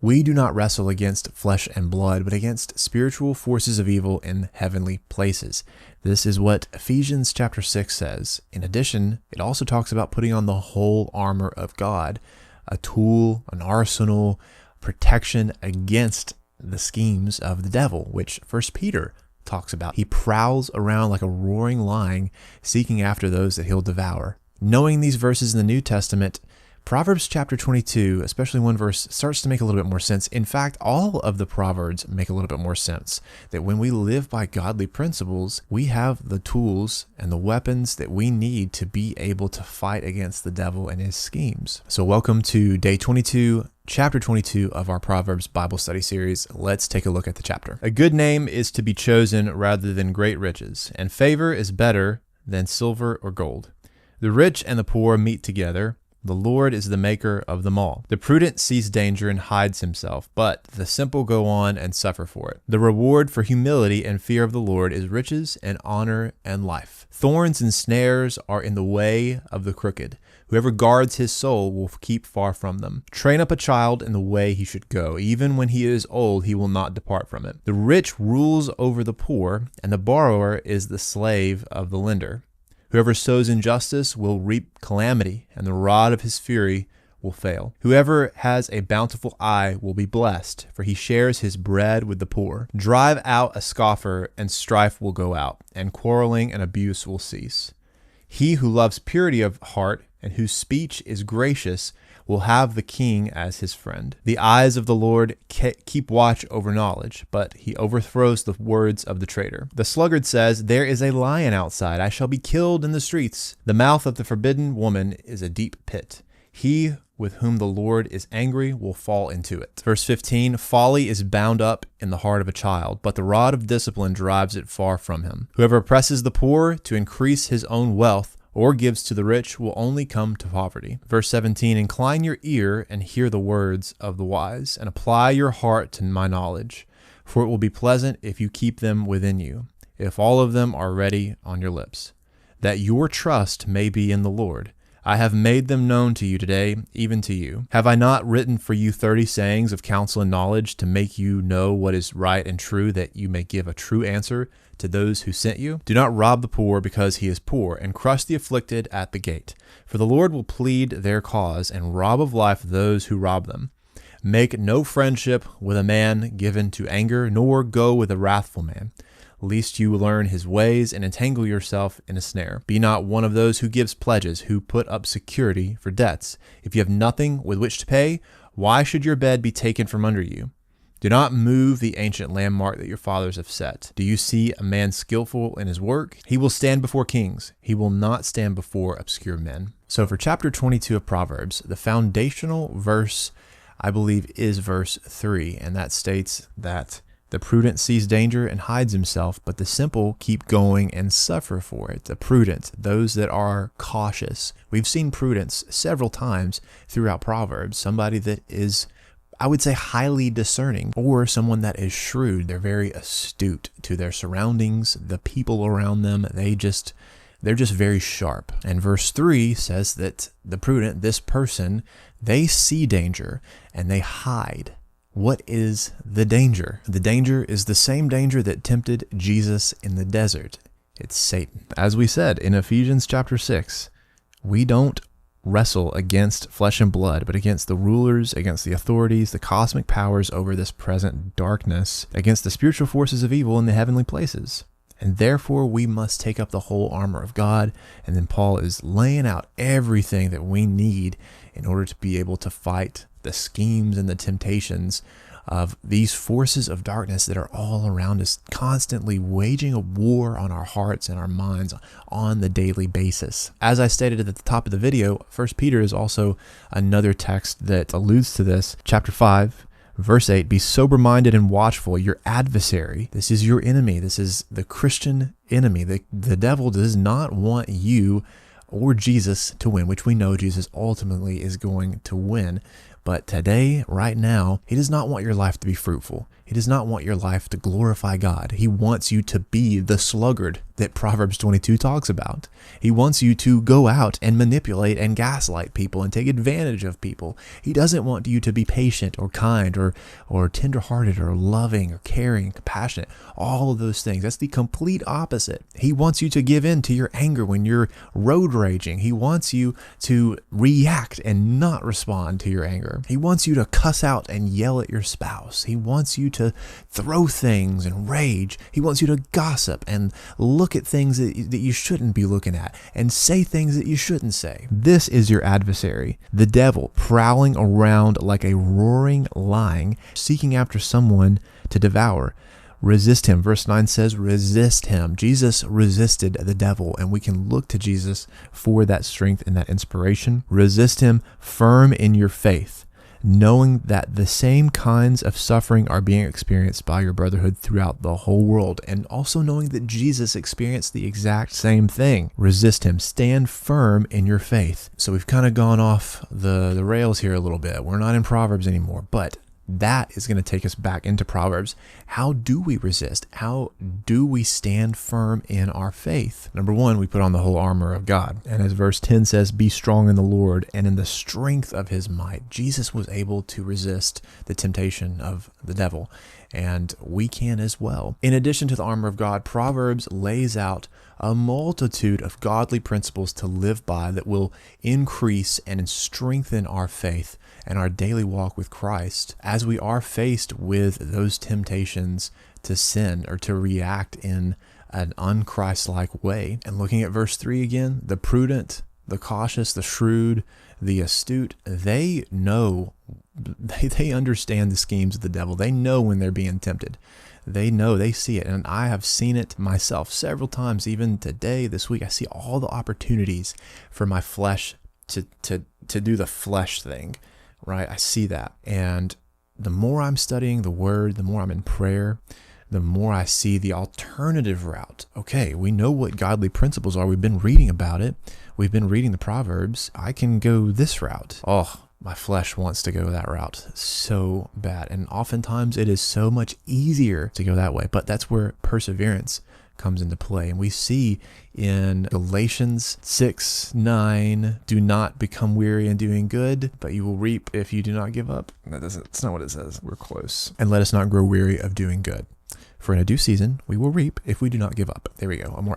We do not wrestle against flesh and blood, but against spiritual forces of evil in heavenly places. This is what Ephesians chapter 6 says. In addition, it also talks about putting on the whole armor of God, a tool, an arsenal, protection against the schemes of the devil, which 1 Peter talks about. He prowls around like a roaring lion, seeking after those that he'll devour. Knowing these verses in the New Testament, Proverbs chapter 22, especially one verse, starts to make a little bit more sense. In fact, all of the Proverbs make a little bit more sense. That when we live by godly principles, we have the tools and the weapons that we need to be able to fight against the devil and his schemes. So welcome to day 22, chapter 22 of our Proverbs Bible study series. Let's take a look at the chapter. A good name is to be chosen rather than great riches, and favor is better than silver or gold. The rich and the poor meet together. The Lord is the maker of them all. The prudent sees danger and hides himself, but the simple go on and suffer for it. The reward for humility and fear of the Lord is riches and honor and life. Thorns and snares are in the way of the crooked. Whoever guards his soul will keep far from them. Train up a child in the way he should go. Even when he is old, he will not depart from it. The rich rules over the poor, and the borrower is the slave of the lender. Whoever sows injustice will reap calamity, and the rod of his fury will fail. Whoever has a bountiful eye will be blessed, for he shares his bread with the poor. Drive out a scoffer, and strife will go out, and quarreling and abuse will cease. He who loves purity of heart and whose speech is gracious will have the king as his friend. The eyes of the Lord keep watch over knowledge, but he overthrows the words of the traitor. The sluggard says, "There is a lion outside. I shall be killed in the streets." The mouth of the forbidden woman is a deep pit. He with whom the Lord is angry will fall into it. Verse 15, folly is bound up in the heart of a child, but the rod of discipline drives it far from him. Whoever oppresses the poor to increase his own wealth or gives to the rich will only come to poverty. Verse 17, incline your ear and hear the words of the wise, and apply your heart to my knowledge, for it will be pleasant if you keep them within you, if all of them are ready on your lips, that your trust may be in the Lord. I have made them known to you today, even to you. Have I not written for you 30 sayings of counsel and knowledge to make you know what is right and true, that you may give a true answer to those who sent you? Do not rob the poor because he is poor, and crush the afflicted at the gate. For the Lord will plead their cause and rob of life those who rob them. Make no friendship with a man given to anger, nor go with a wrathful man, lest you learn his ways and entangle yourself in a snare. Be not one of those who gives pledges, who put up security for debts. If you have nothing with which to pay, why should your bed be taken from under you? Do not move the ancient landmark that your fathers have set. Do you see a man skillful in his work? He will stand before kings. He will not stand before obscure men. So for chapter 22 of Proverbs, the foundational verse, I believe, is verse 3, and that states that the prudent sees danger and hides himself, but the simple keep going and suffer for it. The prudent, those that are cautious. We've seen prudence several times throughout Proverbs. Somebody that is, I would say, highly discerning, or someone that is shrewd. They're very astute to their surroundings, the people around them. They're just very sharp. And verse 3 says that the prudent, this person, they see danger and they hide. What is the danger? The danger is the same danger that tempted Jesus in the desert. It's Satan. As we said in Ephesians chapter 6, we don't wrestle against flesh and blood, but against the rulers, against the authorities, the cosmic powers over this present darkness, against the spiritual forces of evil in the heavenly places. And therefore we must take up the whole armor of God. And then Paul is laying out everything that we need in order to be able to fight the schemes and the temptations of these forces of darkness that are all around us, constantly waging a war on our hearts and our minds on the daily basis. As I stated at the top of the video, 1 Peter is also another text that alludes to this. Chapter 5, verse 8, be sober-minded and watchful. Your adversary, this is your enemy. This is the Christian enemy. The devil does not want you or Jesus to win, which we know Jesus ultimately is going to win. But today, right now, he does not want your life to be fruitful. He does not want your life to glorify God. He wants you to be the sluggard that Proverbs 22 talks about. He wants you to go out and manipulate and gaslight people and take advantage of people. He doesn't want you to be patient or kind or tenderhearted or loving or caring and compassionate. All of those things. That's the complete opposite. He wants you to give in to your anger when you're road raging. He wants you to react and not respond to your anger. He wants you to cuss out and yell at your spouse. He wants you to throw things and rage. He wants you to gossip and look at things that you shouldn't be looking at and say things that you shouldn't say. This is your adversary, the devil, prowling around like a roaring lion, seeking after someone to devour. Resist him. Verse 9 says, resist him. Jesus resisted the devil, and we can look to Jesus for that strength and that inspiration. Resist him firm in your faith, knowing that the same kinds of suffering are being experienced by your brotherhood throughout the whole world, and also knowing that Jesus experienced the exact same thing. Resist him. Stand firm in your faith. So we've kind of gone off the rails here a little bit. We're not in Proverbs anymore, but that is going to take us back into Proverbs. How do we resist? How do we stand firm in our faith? Number one, we put on the whole armor of God. And as verse 10 says, be strong in the Lord and in the strength of his might. Jesus was able to resist the temptation of the devil, and we can as well. In addition to the armor of God, Proverbs lays out a multitude of godly principles to live by that will increase and strengthen our faith and our daily walk with Christ as we are faced with those temptations to sin or to react in an un-Christ-like way. And looking at verse 3 again, the prudent, the cautious, the shrewd, the astute, they know, they understand the schemes of the devil. They know when they're being tempted. They know, they see it. And I have seen it myself several times, even today, this week. I see all the opportunities for my flesh to do the flesh thing, right? I see that. And the more I'm studying the word, the more I'm in prayer, the more I see the alternative route. Okay, we know what godly principles are. We've been reading about it. We've been reading the Proverbs. I can go this route. Oh, my flesh wants to go that route so bad. And oftentimes it is so much easier to go that way. But that's where perseverance comes into play. And we see in Galatians 6:9, do not become weary in doing good, but you will reap if you do not give up. That's not what it says. We're close. And let us not grow weary of doing good. For in a due season, we will reap if we do not give up. There we go. A more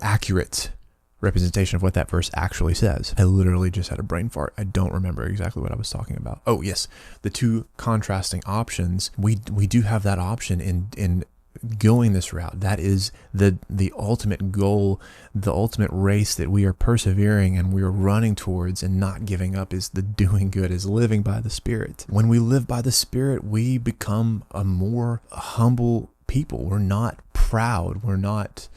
accurate representation of what that verse actually says. I literally just had a brain fart. I don't remember exactly what I was talking about. Oh, yes. The two contrasting options. We do have that option in going this route. That is the ultimate goal, the ultimate race that we are persevering and we are running towards and not giving up, is the doing good, is living by the Spirit. When we live by the Spirit, we become a more humble people. We're not proud. We're not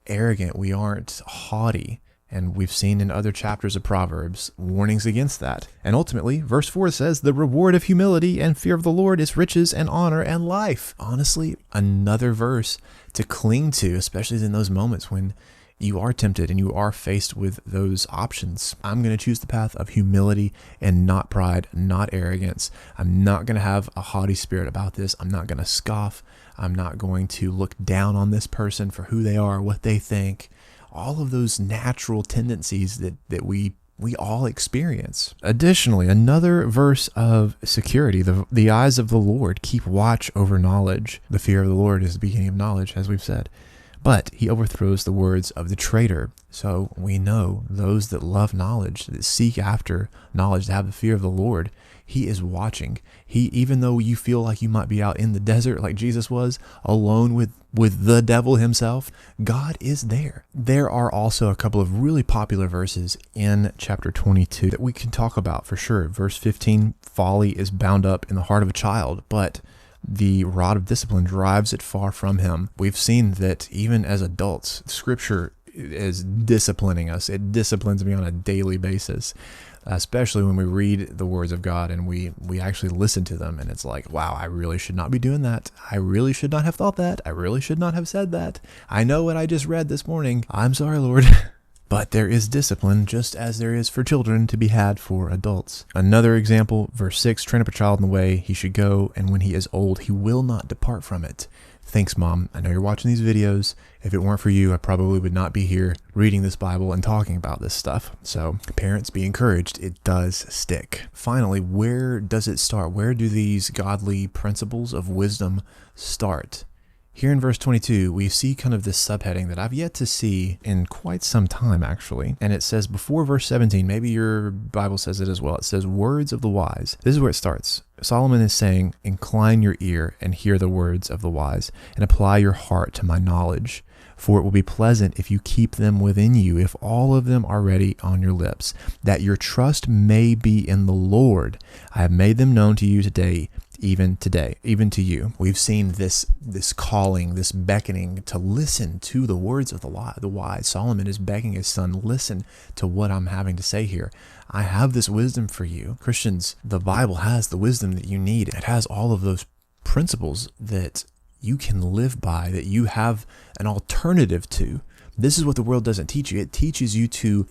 arrogant. We aren't haughty. And we've seen in other chapters of Proverbs warnings against that. And ultimately, verse 4 says, the reward of humility and fear of the Lord is riches and honor and life. Honestly, another verse to cling to, especially in those moments when you are tempted and you are faced with those options. I'm going to choose the path of humility and not pride, not arrogance. I'm not going to have a haughty spirit about this. I'm not going to scoff. I'm not going to look down on this person for who they are, what they think. All of those natural tendencies that we all experience. Additionally, another verse of security, the eyes of the Lord keep watch over knowledge. The fear of the Lord is the beginning of knowledge, as we've said. But he overthrows the words of the traitor. So we know those that love knowledge, that seek after knowledge, that have the fear of the Lord, he is watching. Even though you feel like you might be out in the desert like Jesus was, alone with the devil himself, God is there. There are also a couple of really popular verses in chapter 22 that we can talk about for sure. Verse 15, folly is bound up in the heart of a child, but the rod of discipline drives it far from him. We've seen that even as adults, Scripture is disciplining us. It disciplines me on a daily basis, especially when we read the words of God and we actually listen to them. And it's like, wow, I really should not be doing that. I really should not have thought that. I really should not have said that. I know what I just read this morning. I'm sorry, Lord. But there is discipline, just as there is for children, to be had for adults. Another example, verse 6, train up a child in the way he should go, and when he is old, he will not depart from it. Thanks, Mom. I know you're watching these videos. If it weren't for you, I probably would not be here reading this Bible and talking about this stuff. So parents, be encouraged. It does stick. Finally, where does it start? Where do these godly principles of wisdom start? Here in verse 22, we see kind of this subheading that I've yet to see in quite some time, actually. And it says before verse 17, maybe your Bible says it as well. It says, words of the wise. This is where it starts. Solomon is saying, incline your ear and hear the words of the wise, and apply your heart to my knowledge. For it will be pleasant if you keep them within you, if all of them are ready on your lips, that your trust may be in the Lord. I have made them known to you today, even to you. We've seen this calling, this beckoning to listen to the words of the wise. Solomon is begging his son, listen to what I'm having to say here. I have this wisdom for you. Christians, the Bible has the wisdom that you need. It has all of those principles that you can live by, that you have an alternative to. This is what the world doesn't teach you. It teaches you to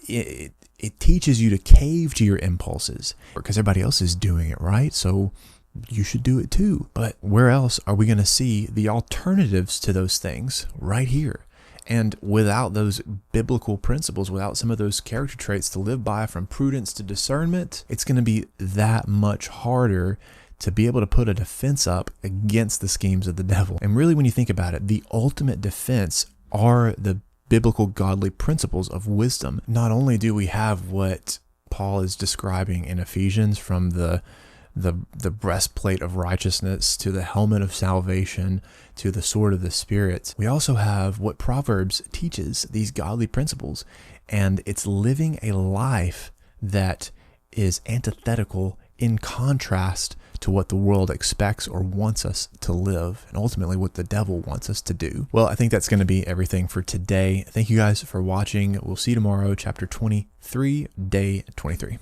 cave to your impulses because everybody else is doing it, right? So you should do it too. But where else are we going to see the alternatives to those things? Right here. And without those biblical principles, without some of those character traits to live by, from prudence to discernment, it's going to be that much harder to be able to put a defense up against the schemes of the devil. And really, when you think about it, the ultimate defense are the biblical godly principles of wisdom. Not only do we have what Paul is describing in Ephesians, from the breastplate of righteousness to the helmet of salvation to the sword of the Spirit, we also have what Proverbs teaches, these godly principles, and it's living a life that is antithetical, in contrast to what the world expects or wants us to live, and ultimately what the devil wants us to do. Well, I think that's going to be everything for today. Thank you guys for watching. We'll see you tomorrow, chapter 23, day 23.